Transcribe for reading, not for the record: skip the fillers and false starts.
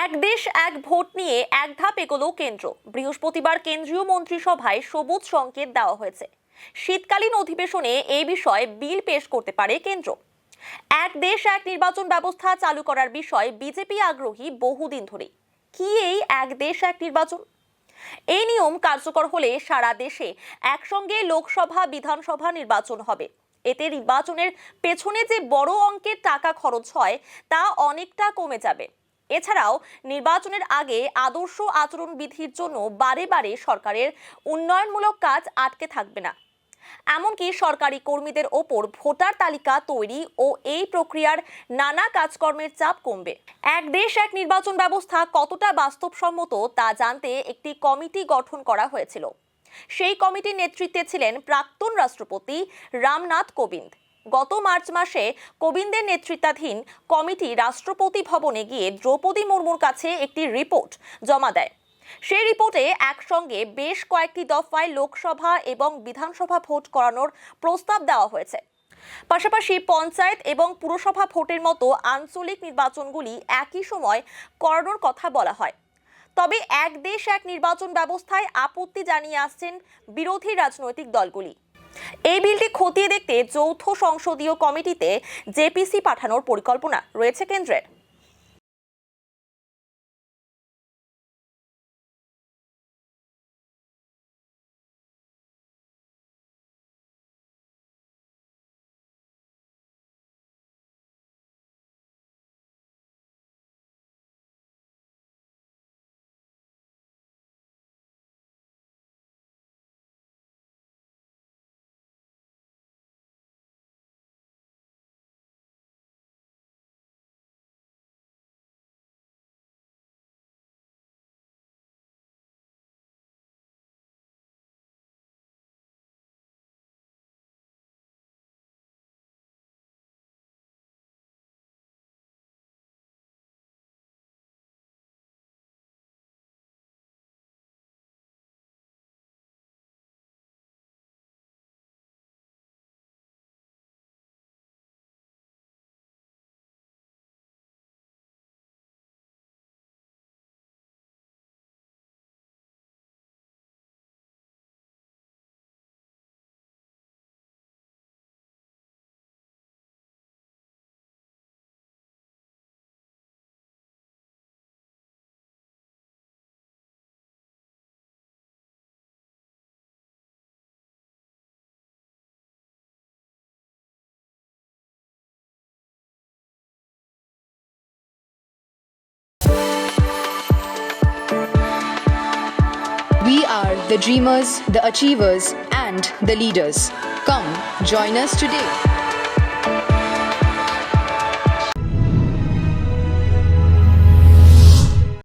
এক দেশ এক ভোট নিয়ে এক ধাপ এগোলো কেন্দ্র। বৃহস্পতিবার কেন্দ্রীয় মন্ত্রিসভায় সবুজ সংকেত দেওয়া হয়েছে। শীতকালীন অধিবেশনে এই বিষয়ে বিল পেশ করতে পারে কেন্দ্র। এক দেশ এক নির্বাচন ব্যবস্থা চালু করার বিষয়ে বিজেপি আগ্রহী বহুদিন ধরে। কি এই এক দেশ এক নির্বাচন? এই নিয়ম কার্যকর হলে সারা দেশে একসঙ্গে লোকসভা বিধানসভা নির্বাচন হবে। এতে নির্বাচনের পেছনে যে বড় অঙ্কের টাকা খরচ হয় তা অনেকটা কমে যাবে। এছাড়াও নির্বাচনের আগে আদর্শ আচরণবিধির জন্য বারে বারে সরকারের উন্নয়নমূলক কাজ আটকে থাকবে না। এমনকি সরকারি কর্মীদের ওপর ভোটার তালিকা তৈরি ও এই প্রক্রিয়ার নানা কাজকর্মের চাপ কমবে। এক দেশ এক নির্বাচন ব্যবস্থা কতটা বাস্তবসম্মত তা জানতে একটি কমিটি গঠন করা হয়েছিল। সেই কমিটির নেতৃত্বে ছিলেন প্রাক্তন রাষ্ট্রপতি রামনাথ কোবিন্দ। গত মার্চ মাসে কোবিন্দের নেতৃত্বাধীন কমিটি রাষ্ট্রপতি ভবনে গিয়ে দ্রৌপদী মুর্মুর কাছে একটি রিপোর্ট জমা দেয়। সেই রিপোর্টে একসঙ্গে বেশ কয়েকটি দফায় লোকসভা এবং বিধানসভা ভোট করানোর প্রস্তাব দেওয়া হয়েছে। পাশাপাশি পঞ্চায়েত এবং পুরসভা ভোটের মতো আঞ্চলিক নির্বাচনগুলি একই সময় করানোর কথা বলা হয়। তবে এক দেশ এক নির্বাচন ব্যবস্থায় আপত্তি জানিয়ে আসছেন বিরোধী রাজনৈতিক দলগুলি। এই বিলটি খতিয়ে দেখতে যৌথ সংসদীয় কমিটিতে জেপিসি পাঠানোর পরিকল্পনা রয়েছে কেন্দ্রের। We are the dreamers, the achievers, and the leaders. Come, join us today.